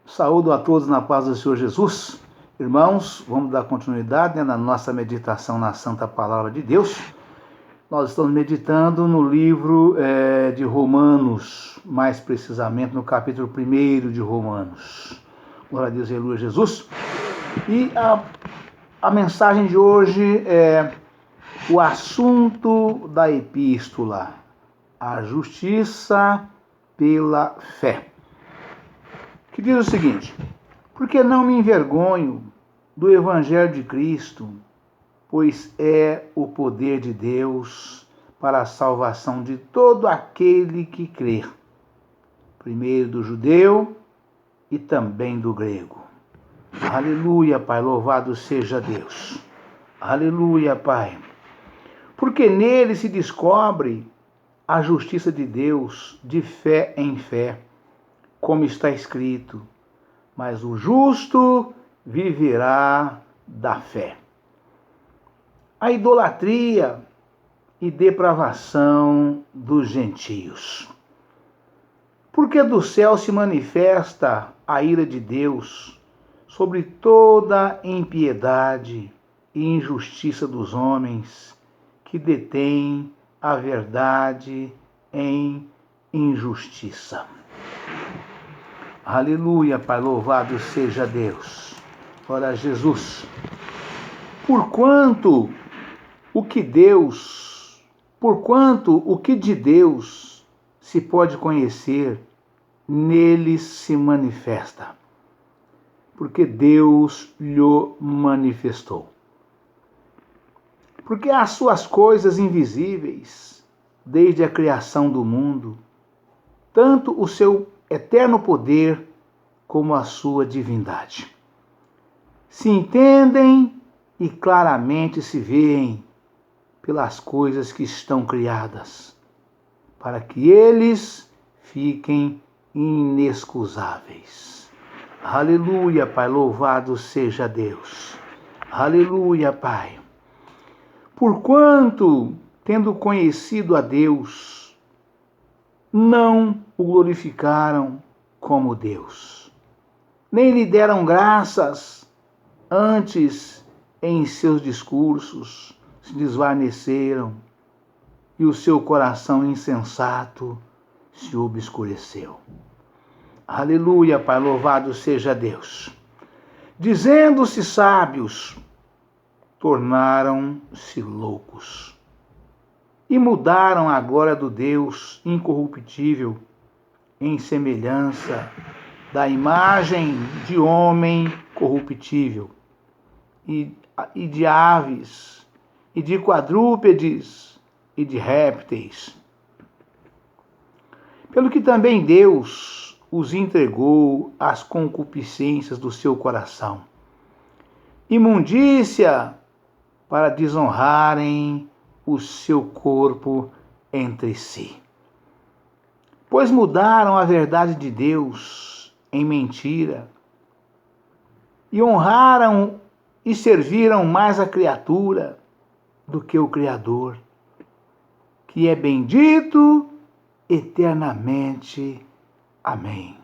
Saúdo a todos na paz do Senhor Jesus. Irmãos, vamos dar continuidade na nossa meditação na Santa Palavra de Deus. Nós estamos meditando no livro de Romanos, mais precisamente no capítulo 1 de Romanos. Glória a Deus, aleluia, Jesus. E a mensagem de hoje é o assunto da epístola, a justiça pela fé. Que diz o seguinte: porque não me envergonho do Evangelho de Cristo, pois é o poder de Deus para a salvação de todo aquele que crê, primeiro do judeu e também do grego. Aleluia, Pai, louvado seja Deus. Aleluia, Pai. Porque nele se descobre a justiça de Deus de fé em fé, como está escrito: mas o justo viverá da fé. A idolatria e depravação dos gentios. Porque do céu se manifesta a ira de Deus sobre toda impiedade e injustiça dos homens que detêm a verdade em injustiça. Aleluia, Pai, louvado seja Deus. Glória a Jesus. Porquanto o que de Deus se pode conhecer, nele se manifesta, porque Deus lhe manifestou. Porque as suas coisas invisíveis, desde a criação do mundo, tanto o seu eterno poder como a sua divindade, se entendem e claramente se veem pelas coisas que estão criadas, para que eles fiquem inexcusáveis. Aleluia, Pai, louvado seja Deus. Aleluia, Pai. Porquanto, tendo conhecido a Deus, não o glorificaram como Deus, nem lhe deram graças, antes em seus discursos se desvaneceram e o seu coração insensato se obscureceu. Aleluia, Pai, louvado seja Deus. Dizendo-se sábios, tornaram-se loucos e mudaram a glória do Deus incorruptível em semelhança da imagem de homem corruptível, e de aves, e de quadrúpedes, e de répteis. Pelo que também Deus os entregou às concupiscências do seu coração, imundícia, para desonrarem o seu corpo entre si. Pois mudaram a verdade de Deus em mentira, e honraram e serviram mais a criatura do que o Criador, que é bendito eternamente. Amém.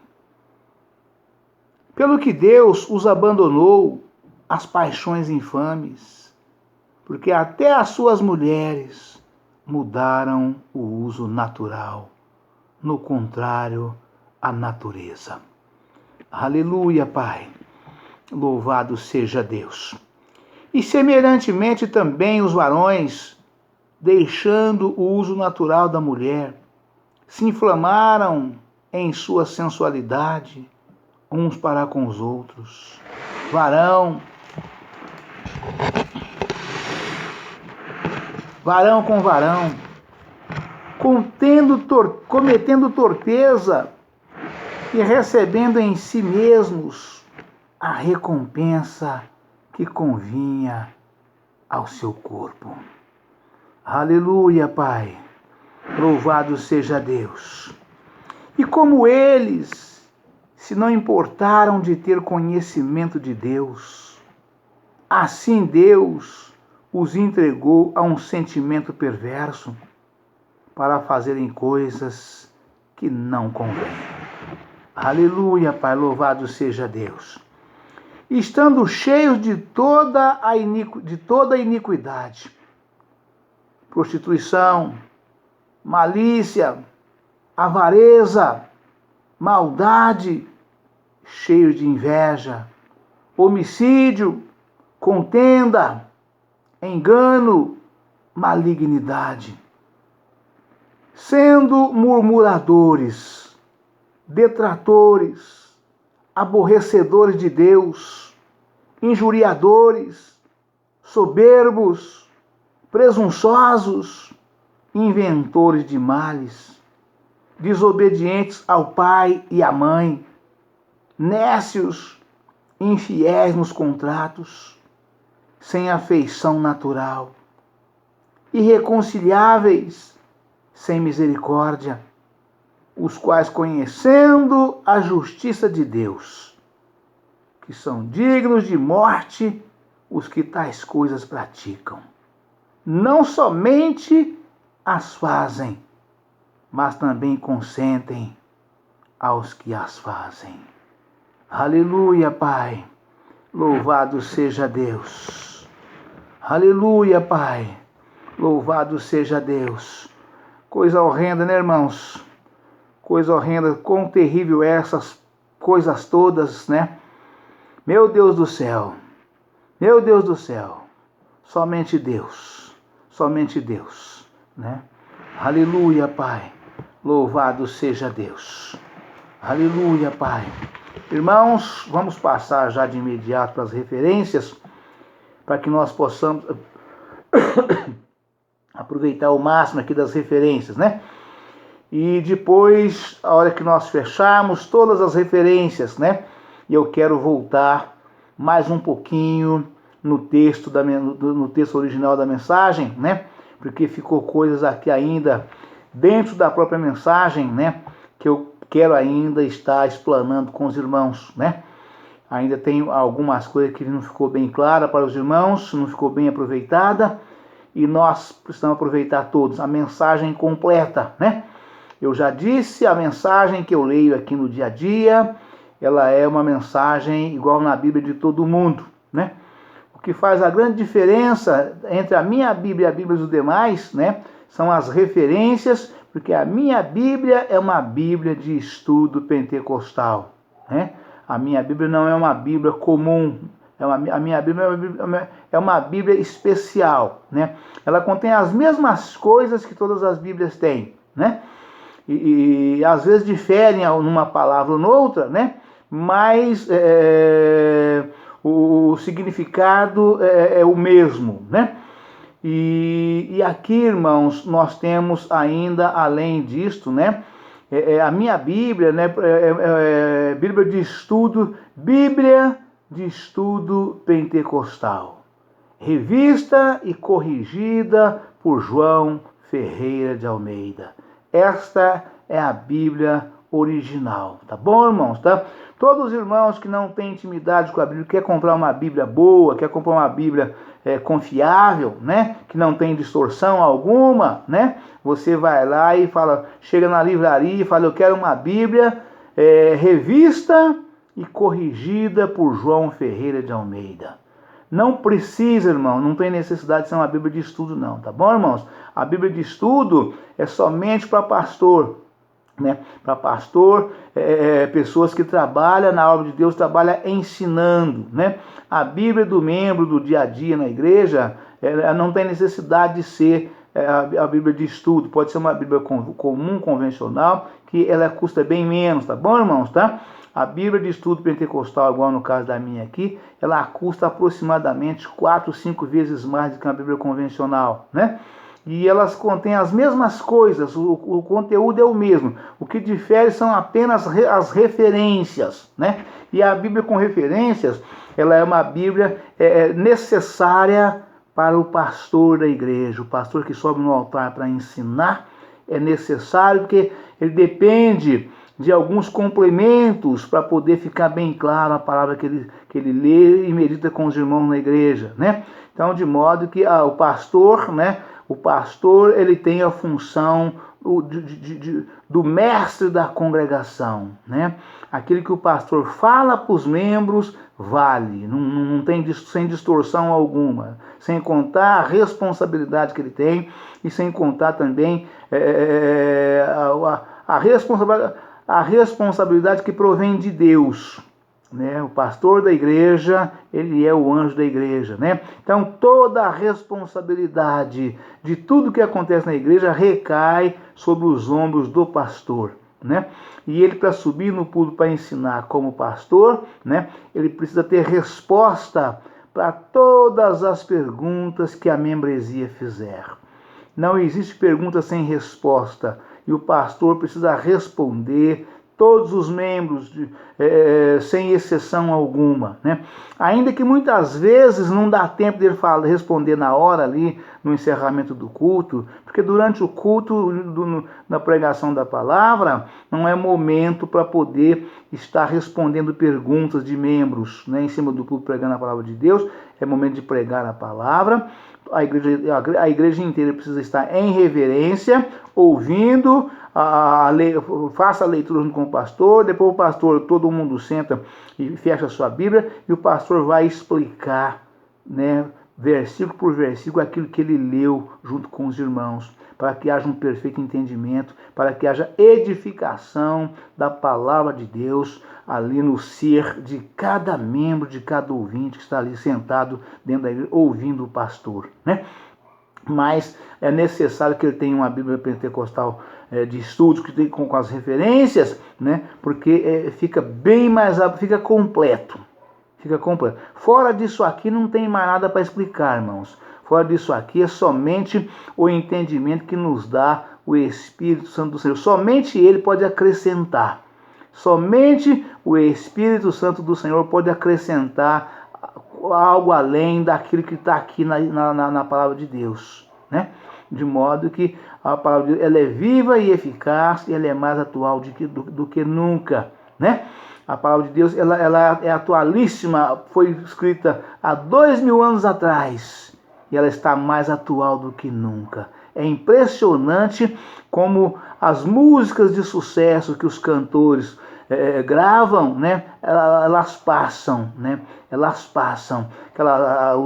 Pelo que Deus os abandonou às paixões infames, porque até as suas mulheres mudaram o uso natural, no contrário à natureza. Aleluia, Pai. Louvado seja Deus. E semelhantemente também os varões, deixando o uso natural da mulher, se inflamaram em sua sensualidade uns para com os outros. Varão com varão, cometendo torpeza e recebendo em si mesmos a recompensa que convinha ao seu corpo. Aleluia, Pai. Louvado seja Deus. E como eles se não importaram de ter conhecimento de Deus, assim Deus os entregou a um sentimento perverso para fazerem coisas que não convêm. Aleluia, Pai, louvado seja Deus. Estando cheios de toda a iniquidade, prostituição, malícia, avareza, maldade, cheios de inveja, homicídio, contenda, engano, malignidade, sendo murmuradores, detratores, aborrecedores de Deus, injuriadores, soberbos, presunçosos, inventores de males, desobedientes ao pai e à mãe, nécios, infiéis nos contratos, sem afeição natural, irreconciliáveis, sem misericórdia, os quais, conhecendo a justiça de Deus, que são dignos de morte os que tais coisas praticam. Não somente as fazem, mas também consentem aos que as fazem. Aleluia, Pai. Louvado seja Deus. Aleluia, Pai. Louvado seja Deus. Coisa horrenda, né, irmãos? Coisa horrenda, quão terrível é essas coisas todas, né? Meu Deus do céu. Meu Deus do céu. Somente Deus. Somente Deus, né? Aleluia, Pai. Louvado seja Deus. Aleluia, Pai. Irmãos, vamos passar já de imediato para as referências, para que nós possamos aproveitar o máximo aqui das referências, né? E depois, a hora que nós fecharmos todas as referências, né? E eu quero voltar mais um pouquinho no texto, no texto original da mensagem, né? Porque ficou coisas aqui ainda dentro da própria mensagem, né? Que eu quero ainda estar explanando com os irmãos, né? Ainda tem algumas coisas que não ficou bem clara para os irmãos, não ficou bem aproveitada, e nós precisamos aproveitar todos, a mensagem completa, né? Eu já disse, a mensagem que eu leio aqui no dia a dia, ela é uma mensagem igual na Bíblia de todo mundo, né? O que faz a grande diferença entre a minha Bíblia e a Bíblia dos demais, né? São as referências, porque a minha Bíblia é uma Bíblia de estudo pentecostal, né? A minha Bíblia não é uma Bíblia comum, a minha Bíblia é uma Bíblia especial, né? Ela contém as mesmas coisas que todas as Bíblias têm, né? E às vezes diferem numa palavra ou noutra, né? Mas o significado é o mesmo, né? E aqui, irmãos, nós temos ainda, além disto, né? A minha Bíblia, né? Bíblia de estudo pentecostal, revista e corrigida por João Ferreira de Almeida. Esta é a Bíblia original, tá bom, irmãos? Tá? Todos os irmãos que não têm intimidade com a Bíblia, quer comprar uma Bíblia boa, quer comprar uma Bíblia confiável, né? Que não tem distorção alguma, né? Você vai lá e fala, chega na livraria e fala, eu quero uma Bíblia revista e corrigida por João Ferreira de Almeida. Não precisa, irmão, não tem necessidade de ser uma Bíblia de estudo, não, tá bom, irmãos? A Bíblia de estudo é somente para pastor, né? Para pastor, pessoas que trabalham na obra de Deus, trabalham ensinando, né? A Bíblia do membro do dia a dia na igreja, ela não tem necessidade de ser a Bíblia de estudo, pode ser uma Bíblia comum, convencional, que ela custa bem menos, tá bom, irmãos, tá? A Bíblia de estudo pentecostal, igual no caso da minha aqui, ela custa aproximadamente 4, 5 vezes mais do que uma Bíblia convencional, né? E elas contêm as mesmas coisas, o conteúdo é o mesmo. O que difere são apenas as referências, né? E a Bíblia com referências, ela é uma Bíblia necessária para o pastor da igreja. O pastor que sobe no altar para ensinar é necessário, porque ele depende de alguns complementos para poder ficar bem claro a palavra que ele lê e medita com os irmãos na igreja, né? Então, de modo que o pastor, né? O pastor, ele tem a função do mestre da congregação, né? Aquilo que o pastor fala para os membros vale, não tem sem distorção alguma, sem contar a responsabilidade que ele tem e sem contar também a responsabilidade que provém de Deus. Né? O pastor da igreja, ele é o anjo da igreja, né? Então toda a responsabilidade de tudo que acontece na igreja recai sobre os ombros do pastor, né? E ele, para subir no púlpito para ensinar como pastor, né? Ele precisa ter resposta para todas as perguntas que a membresia fizer. Não existe pergunta sem resposta e o pastor precisa responder todos os membros, sem exceção alguma, né? Ainda que muitas vezes não dá tempo dele responder na hora ali, no encerramento do culto, porque durante o culto, na pregação da palavra, não é momento para poder estar respondendo perguntas de membros, né, em cima do culto pregando a palavra de Deus, é momento de pregar a palavra. A igreja inteira precisa estar em reverência, ouvindo, faça a leitura junto com o pastor, depois o pastor, todo mundo senta e fecha a sua Bíblia, e o pastor vai explicar, né, versículo por versículo, aquilo que ele leu junto com os irmãos, para que haja um perfeito entendimento, para que haja edificação da palavra de Deus ali no ser de cada membro, de cada ouvinte que está ali sentado dentro da igreja, ouvindo o pastor, né? Mas é necessário que ele tenha uma Bíblia pentecostal de estudos, que tem com as referências, né? Porque fica bem mais, fica completo. Fica completo. Fora disso aqui não tem mais nada para explicar, irmãos. Fora disso aqui é somente o entendimento que nos dá o Espírito Santo do Senhor. Somente Ele pode acrescentar. Somente o Espírito Santo do Senhor pode acrescentar algo além daquilo que está aqui na palavra de Deus, né? De modo que a palavra de Deus, ela é viva e eficaz, e ela é mais atual do que nunca, né? A palavra de Deus, ela é atualíssima, foi escrita há 2000 anos atrás, e ela está mais atual do que nunca. É impressionante como as músicas de sucesso que os cantores gravam, né? Elas passam, né? Elas passam.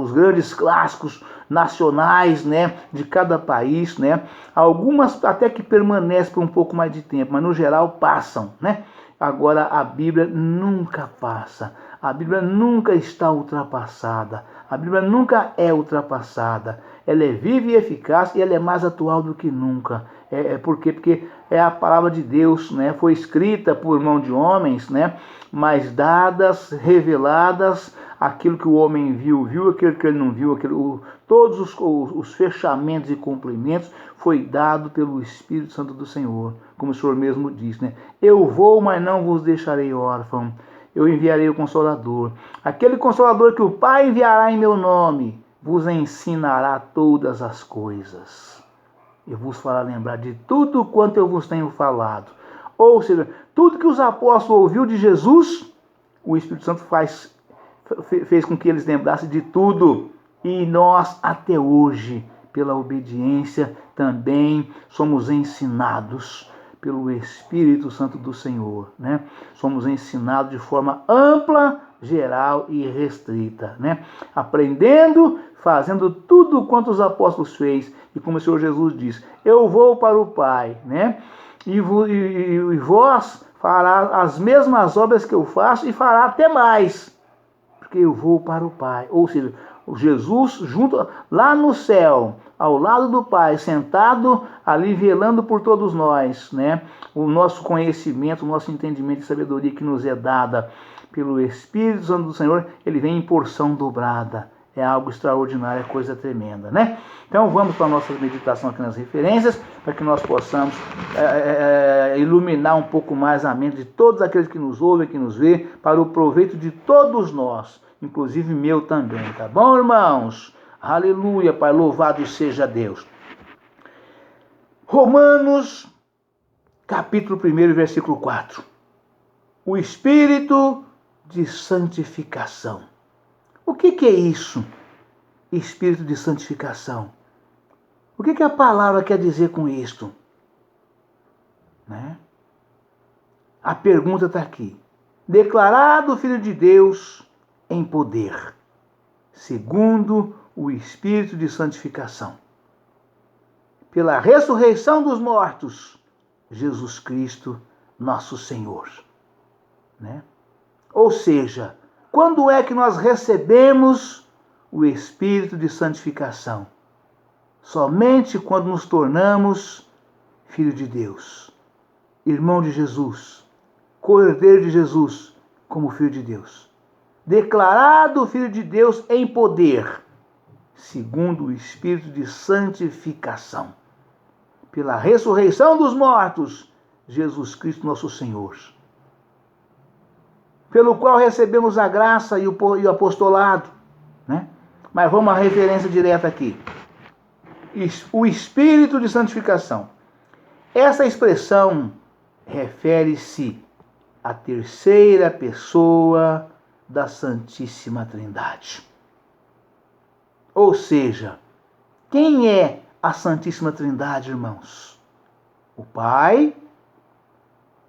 Os grandes clássicos nacionais, né? De cada país, né? Algumas até que permanecem por um pouco mais de tempo, mas no geral passam, né? Agora a Bíblia nunca passa. A Bíblia nunca está ultrapassada. A Bíblia nunca é ultrapassada. Ela é viva e eficaz e ela é mais atual do que nunca. Por quê? Porque é a palavra de Deus, né? Foi escrita por mão de homens, né? Mas dadas, reveladas, aquilo que o homem viu aquilo que ele não viu, todos os fechamentos e cumprimentos foi dado pelo Espírito Santo do Senhor, como o Senhor mesmo diz, né? Eu vou, mas não vos deixarei órfão. Eu enviarei o Consolador. Aquele Consolador que o Pai enviará em meu nome, vos ensinará todas as coisas. Eu vos fará lembrar de tudo quanto eu vos tenho falado. Ou seja, tudo que os apóstolos ouviram de Jesus, o Espírito Santo fez com que eles lembrassem de tudo. E nós, até hoje, pela obediência, também somos ensinados pelo Espírito Santo do Senhor, né? Somos ensinados de forma ampla, geral e restrita, né? Aprendendo, fazendo tudo quanto os apóstolos fez, e como o Senhor Jesus diz, eu vou para o Pai, né? E vós fará as mesmas obras que eu faço e fará até mais, porque eu vou para o Pai. Ou seja, Jesus junto lá no céu, ao lado do Pai, sentado ali velando por todos nós, né? O nosso conhecimento, o nosso entendimento e sabedoria que nos é dada pelo Espírito Santo do Senhor, ele vem em porção dobrada. É algo extraordinário, é coisa tremenda, né? Então vamos para a nossa meditação aqui nas referências, para que nós possamos iluminar um pouco mais a mente de todos aqueles que nos ouvem, que nos vê, para o proveito de todos nós, inclusive meu também, tá bom, irmãos? Aleluia, Pai, louvado seja Deus. Romanos, capítulo 1, versículo 4. O Espírito de santificação. O que é isso? Espírito de santificação. O que a palavra quer dizer com isto? né? A pergunta está aqui. Declarado Filho de Deus em poder, segundo o Espírito de santificação, pela ressurreição dos mortos, Jesus Cristo, nosso Senhor, né? Ou seja, quando é que nós recebemos o Espírito de santificação? Somente quando nos tornamos filho de Deus, irmão de Jesus, co-herdeiro de Jesus, como filho de Deus. Declarado filho de Deus em poder, segundo o Espírito de santificação, pela ressurreição dos mortos, Jesus Cristo nosso Senhor, pelo qual recebemos a graça e o apostolado, né? Mas vamos à referência direta aqui. O Espírito de santificação. Essa expressão refere-se à terceira pessoa da Santíssima Trindade. Ou seja, quem é a Santíssima Trindade, irmãos? O Pai,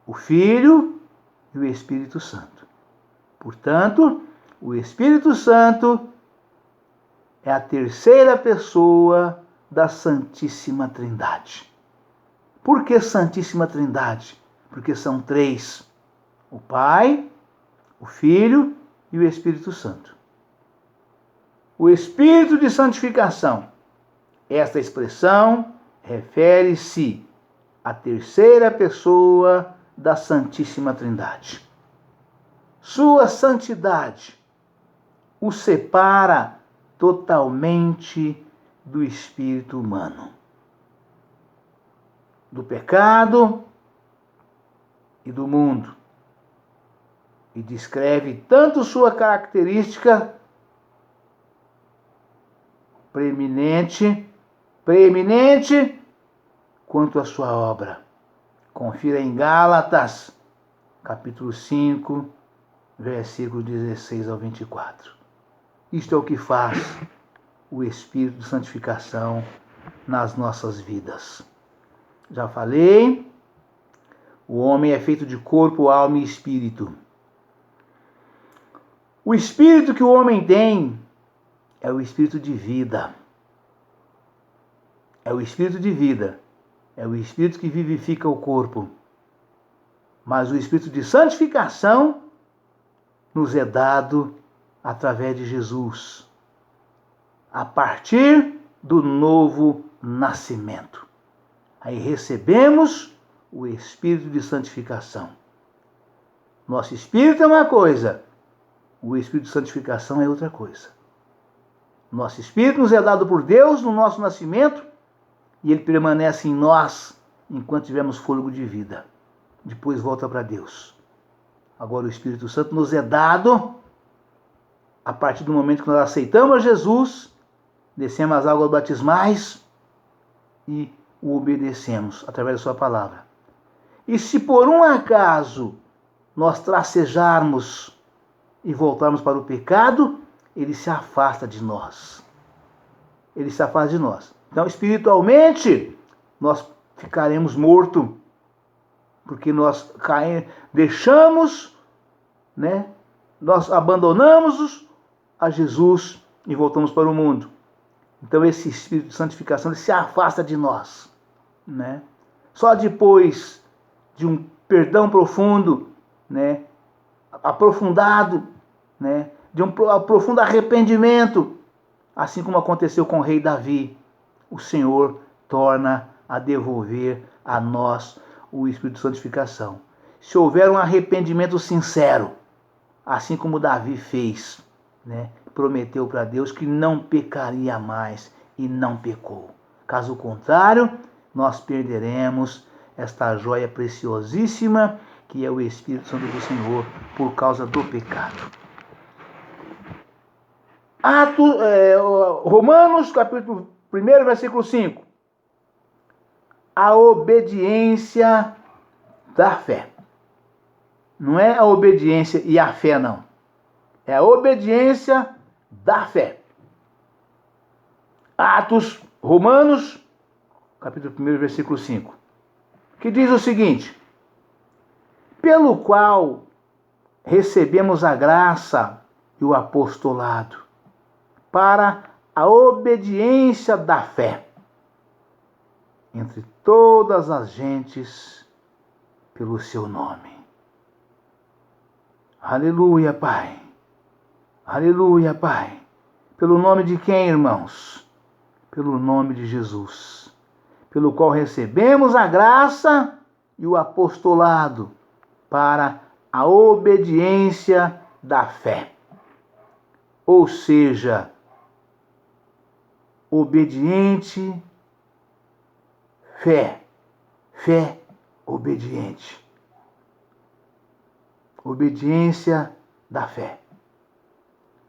o Filho e o Espírito Santo. Portanto, o Espírito Santo é a terceira pessoa da Santíssima Trindade. Por que Santíssima Trindade? Porque são três: o Pai, o Filho e o Espírito Santo. O Espírito de santificação. Esta expressão refere-se à terceira pessoa da Santíssima Trindade. Sua santidade o separa totalmente do espírito humano, do pecado e do mundo, e descreve tanto sua característica preeminente, quanto a sua obra. Confira em Gálatas, capítulo 5, versículos 16 ao 24. Isto é o que faz o Espírito de santificação nas nossas vidas. Já falei, o homem é feito de corpo, alma e espírito. O espírito que o homem tem é o espírito de vida. É o espírito de vida. É o espírito que vivifica o corpo. Mas o espírito de santificação nos é dado através de Jesus, a partir do novo nascimento. Aí recebemos o Espírito de santificação. Nosso espírito é uma coisa, o Espírito de santificação é outra coisa. Nosso espírito nos é dado por Deus no nosso nascimento e ele permanece em nós enquanto tivermos fôlego de vida. Depois volta para Deus. Agora o Espírito Santo nos é dado a partir do momento que nós aceitamos Jesus, descemos as águas batismais e o obedecemos através da sua palavra. E se por um acaso nós tracejarmos e voltarmos para o pecado, ele se afasta de nós. Ele se afasta de nós. Então, espiritualmente, nós ficaremos mortos, porque nós deixamos, né? Nós abandonamos a Jesus e voltamos para o mundo. Então esse Espírito de santificação ele se afasta de nós, né? Só depois de um perdão profundo, né? Aprofundado, né? De um profundo arrependimento, assim como aconteceu com o rei Davi, o Senhor torna a devolver a nós o Espírito de santificação. Se houver um arrependimento sincero, assim como Davi fez, né? Prometeu para Deus que não pecaria mais e não pecou. Caso contrário, nós perderemos esta joia preciosíssima que é o Espírito Santo do Senhor por causa do pecado. Romanos, capítulo 1, versículo 5. A obediência da fé. Não é a obediência e a fé, não. É a obediência da fé. Romanos, capítulo 1, versículo 5. que diz o seguinte: pelo qual recebemos a graça e o apostolado para a obediência da fé entre todas as gentes pelo seu nome. Aleluia, Pai. Aleluia, Pai. Pelo nome de quem, irmãos? Pelo nome de Jesus, pelo qual recebemos a graça e o apostolado para a obediência da fé. Ou seja, obediente, fé, fé, obediente. Obediência da fé.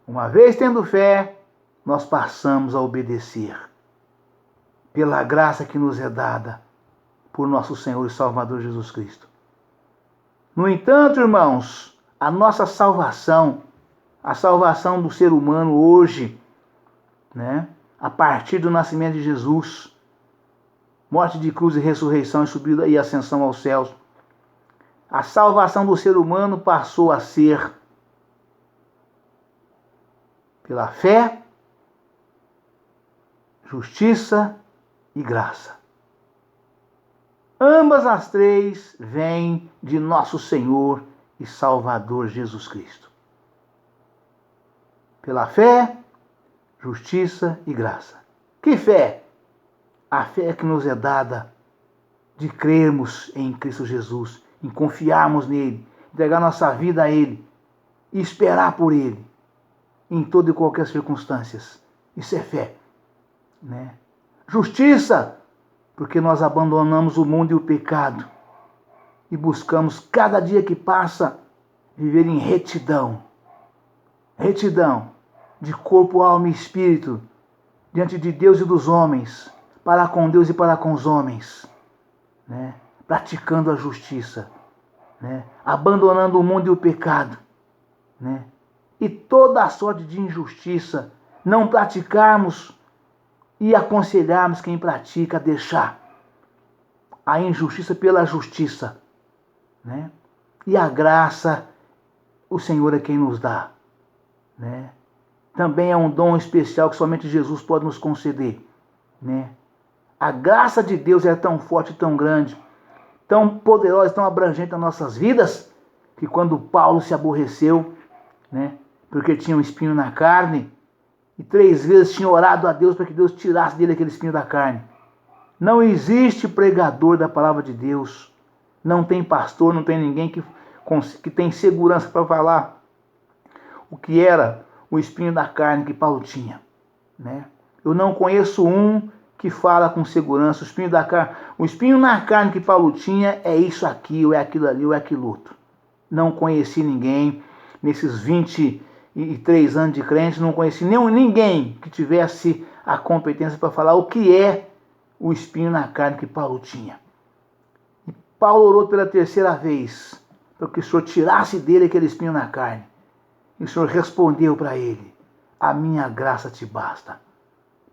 Uma vez tendo fé, nós passamos a obedecer, pela graça que nos é dada por nosso Senhor e Salvador Jesus Cristo. No entanto, irmãos, a nossa salvação, a salvação do ser humano hoje, a partir do nascimento de Jesus, morte de cruz e ressurreição e subida e ascensão aos céus, a salvação do ser humano passou a ser pela fé, justiça e graça. Ambas as três vêm de nosso Senhor e Salvador Jesus Cristo. Pela fé, justiça e graça. Que fé? A fé que nos é dada de crermos em Cristo Jesus, em confiarmos nele, entregar nossa vida a ele e esperar por ele em toda e qualquer circunstância. Isso é fé. Justiça, porque nós abandonamos o mundo e o pecado e buscamos cada dia que passa viver em retidão. Retidão de corpo, alma e espírito diante de Deus e dos homens, para com Deus e para com os homens, praticando a justiça, abandonando o mundo e o pecado, e toda a sorte de injustiça, não praticarmos e aconselharmos quem pratica a deixar a injustiça pela justiça, e a graça, o Senhor é quem nos dá, também é um dom especial que somente Jesus pode nos conceder, A graça de Deus é tão forte, tão grande, tão poderosa, tão abrangente nas nossas vidas, que quando Paulo se aborreceu, porque tinha um espinho na carne, e 3 vezes tinha orado a Deus para que Deus tirasse dele aquele espinho da carne. Não existe pregador da palavra de Deus, não tem pastor, não tem ninguém que tem segurança para falar o que era o espinho da carne que Paulo tinha. Eu não conheço um que fala com segurança, o espinho na carne que Paulo tinha é isso aqui, ou é aquilo ali, ou é aquilo outro. Não conheci ninguém, nesses 23 anos de crente, não conheci ninguém que tivesse a competência para falar o que é o espinho na carne que Paulo tinha. E Paulo orou pela 3ª vez, para que o Senhor tirasse dele aquele espinho na carne. E o Senhor respondeu para ele: a minha graça te basta.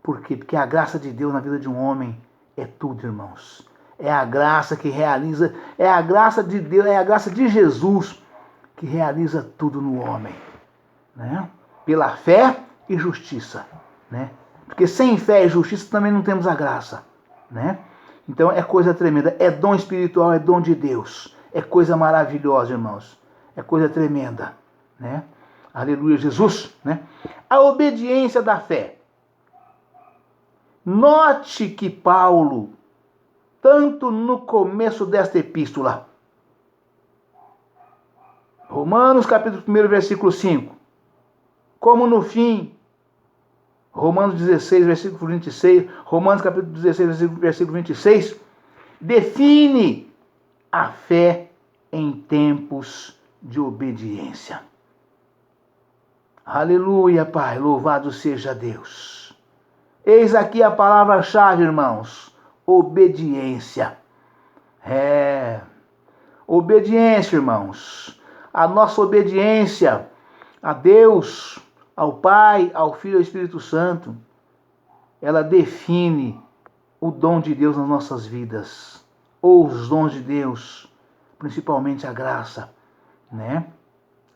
Por quê? Porque a graça de Deus na vida de um homem é tudo, irmãos. É a graça que realiza, é a graça de Deus, é a graça de Jesus que realiza tudo no homem. Pela fé e justiça. Porque sem fé e justiça também não temos a graça. Então é coisa tremenda, é dom espiritual, é dom de Deus. É coisa maravilhosa, irmãos. É coisa tremenda. Aleluia, Jesus. A obediência da fé. Note que Paulo, tanto no começo desta epístola, Romanos capítulo 1, versículo 5, como no fim, Romanos 16, versículo 26, Romanos capítulo 16, versículo 26, define a fé em tempos de obediência. Aleluia, Pai, louvado seja Deus. Eis aqui a palavra-chave, irmãos, obediência. Obediência, irmãos. A nossa obediência a Deus, ao Pai, ao Filho e ao Espírito Santo, ela define o dom de Deus nas nossas vidas. ou os dons de Deus, principalmente a graça, né?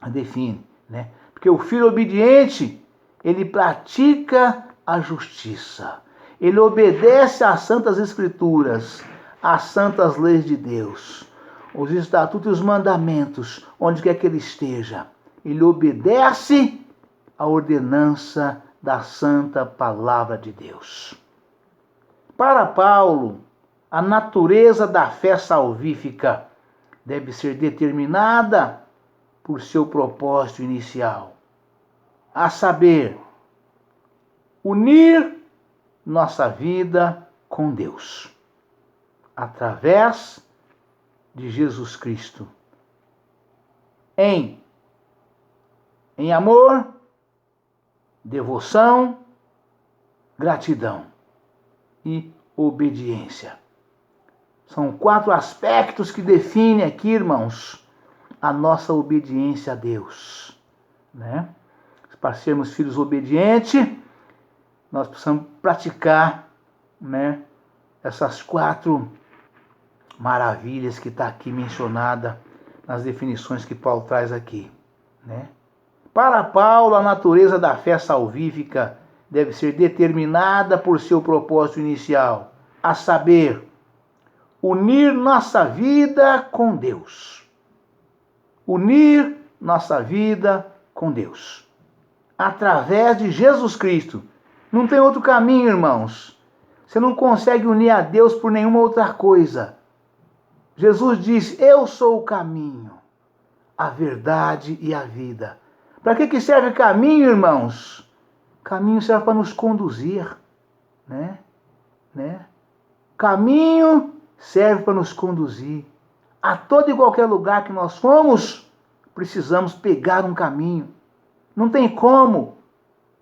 Define, né? Porque o filho obediente, ele pratica a justiça. Ele obedece às santas escrituras, às santas leis de Deus, os estatutos e os mandamentos, onde quer que ele esteja. Ele obedece à ordenança da santa palavra de Deus. Para Paulo, a natureza da fé salvífica deve ser determinada por seu propósito inicial, a saber, unir nossa vida com Deus, através de Jesus Cristo, em amor, devoção, gratidão e obediência. São 4 aspectos que definem aqui, irmãos, a nossa obediência a Deus, né? Para sermos filhos obedientes, nós precisamos praticar, né, essas 4 maravilhas que está aqui mencionada nas definições que Paulo traz aqui, né? Para Paulo, a natureza da fé salvífica deve ser determinada por seu propósito inicial, a saber, unir nossa vida com Deus. Unir nossa vida com Deus, através de Jesus Cristo. Não tem outro caminho, irmãos. Você não consegue unir a Deus por nenhuma outra coisa. Jesus diz, eu sou o caminho, a verdade e a vida. Para que serve caminho, irmãos? Caminho serve para nos conduzir, né? Caminho serve para nos conduzir. A todo e qualquer lugar que nós formos, precisamos pegar um caminho. Não tem como,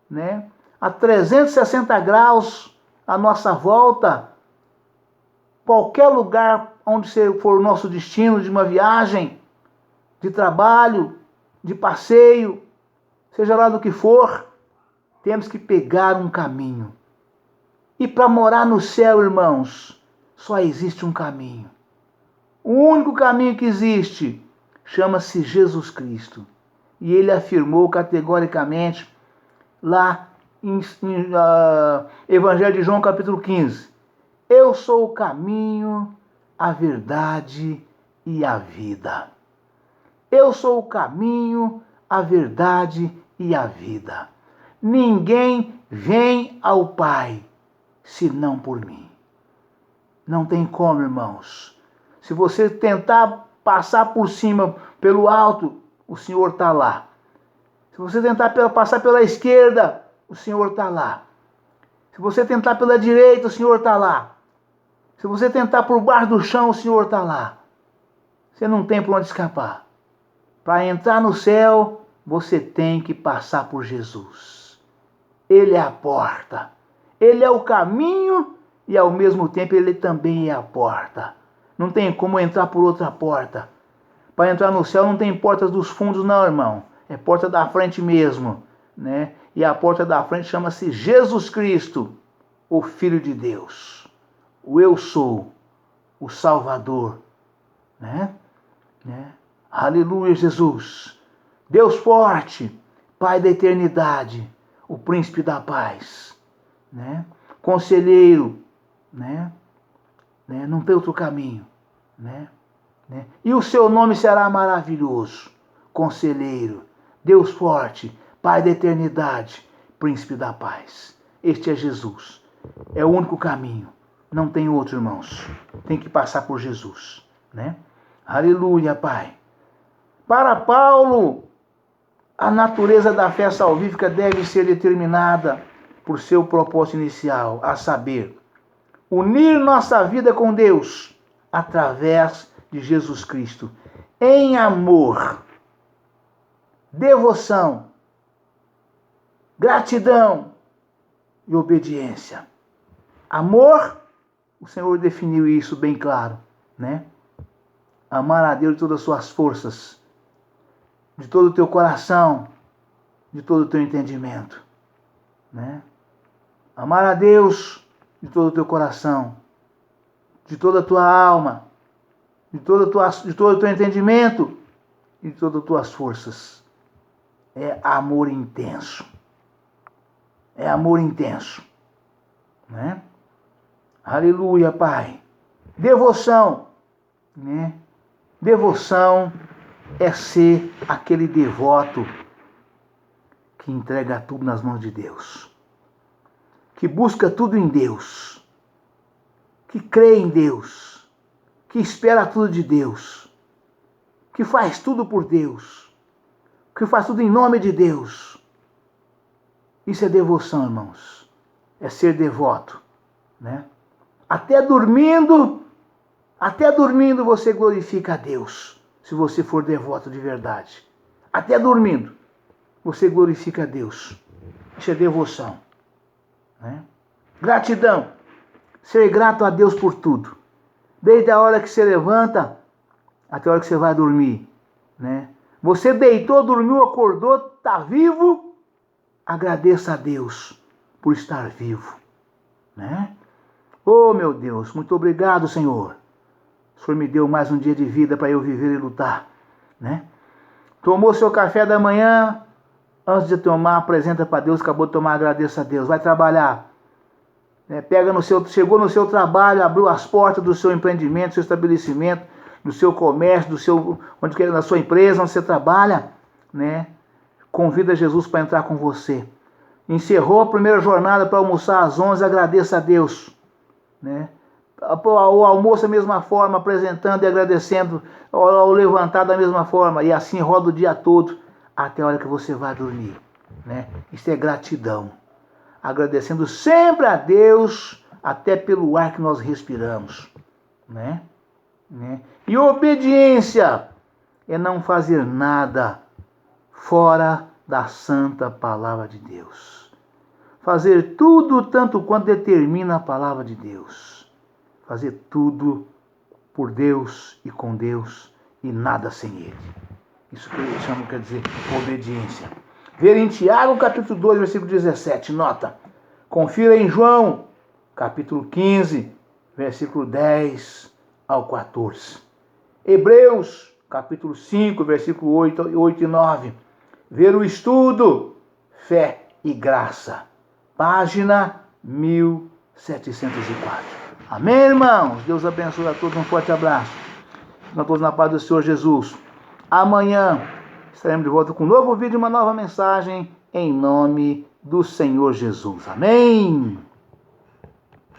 né? A 360 graus à nossa volta, qualquer lugar onde for o nosso destino de uma viagem, de trabalho, de passeio, seja lá do que for, temos que pegar um caminho. E para morar no céu, irmãos, só existe um caminho. O único caminho que existe chama-se Jesus Cristo. E ele afirmou categoricamente lá em Evangelho de João, capítulo 15. Eu sou o caminho, a verdade e a vida. Eu sou o caminho, a verdade e a vida. Ninguém vem ao Pai senão por mim. Não tem como, irmãos. Se você tentar passar por cima, pelo alto, o Senhor está lá. Se você tentar passar pela esquerda, o Senhor está lá. Se você tentar pela direita, o Senhor está lá. Se você tentar por baixo do chão, o Senhor está lá. Você não tem por onde escapar. Para entrar no céu, você tem que passar por Jesus. Ele é a porta. Ele é o caminho e ao mesmo tempo ele também é a porta. Não tem como entrar por outra porta. Para entrar no céu não tem portas dos fundos não, irmão. É porta da frente mesmo, né? E a porta da frente chama-se Jesus Cristo, o Filho de Deus. O eu sou, o Salvador, né? Aleluia, Jesus. Deus forte, Pai da eternidade, o Príncipe da paz, né? Conselheiro, né? Não tem outro caminho, né? E o seu nome será maravilhoso, Conselheiro, Deus forte, Pai da eternidade, Príncipe da paz. Este é Jesus. É o único caminho. Não tem outro, irmãos. Tem que passar por Jesus, né? Aleluia, Pai. Para Paulo, a natureza da fé salvífica deve ser determinada por seu propósito inicial, a saber, unir nossa vida com Deus através de Jesus Cristo, em amor, devoção, gratidão e obediência. Amor, o Senhor definiu isso bem claro, né? Amar a Deus de todas as suas forças, de todo o teu coração, de todo o teu entendimento, né? Amar a Deus de todo o teu coração, de toda a tua alma, de todo o teu entendimento e de todas as tuas forças. É amor intenso. É amor intenso. Né? Aleluia, Pai. Devoção. Né? Devoção é ser aquele devoto que entrega tudo nas mãos de Deus. Que busca tudo em Deus. Que crê em Deus. Que espera tudo de Deus, que faz tudo por Deus, que faz tudo em nome de Deus. Isso é devoção, irmãos. É ser devoto, né? Até dormindo você glorifica a Deus, se você for devoto de verdade. Até dormindo, você glorifica a Deus. Isso é devoção, né? Gratidão. Ser grato a Deus por tudo. Desde a hora que você levanta até a hora que você vai dormir, né? Você deitou, dormiu, acordou, está vivo, agradeça a Deus por estar vivo, né? Oh, meu Deus, muito obrigado, Senhor. O Senhor me deu mais um dia de vida para eu viver e lutar, né? Tomou seu café da manhã, antes de tomar, apresenta para Deus, acabou de tomar, agradeça a Deus. Vai trabalhar. Chegou no seu trabalho, abriu as portas do seu empreendimento, do seu estabelecimento, do seu comércio, onde quer, na sua empresa, onde você trabalha, né? Convida Jesus para entrar com você. Encerrou a primeira jornada para almoçar às 11, agradeça a Deus, né? O almoço da mesma forma, apresentando e agradecendo, ao levantar da mesma forma, e assim roda o dia todo, até a hora que você vai dormir, né? Isso é gratidão. Agradecendo sempre a Deus, até pelo ar que nós respiramos, né? E obediência é não fazer nada fora da santa palavra de Deus. Fazer tudo tanto quanto determina a palavra de Deus. Fazer tudo por Deus e com Deus e nada sem Ele. Isso que eu chamo, quer dizer, obediência. Ver em Tiago, capítulo 2, versículo 17, nota. Confira em João, capítulo 15, versículo 10 ao 14. Hebreus, capítulo 5, versículo 8 e 9. Ver o estudo, fé e graça. Página 1704. Amém, irmãos? Deus abençoe a todos. Um forte abraço. Nós todos na paz do Senhor Jesus. Amanhã estaremos de volta com um novo vídeo e uma nova mensagem em nome do Senhor Jesus. Amém?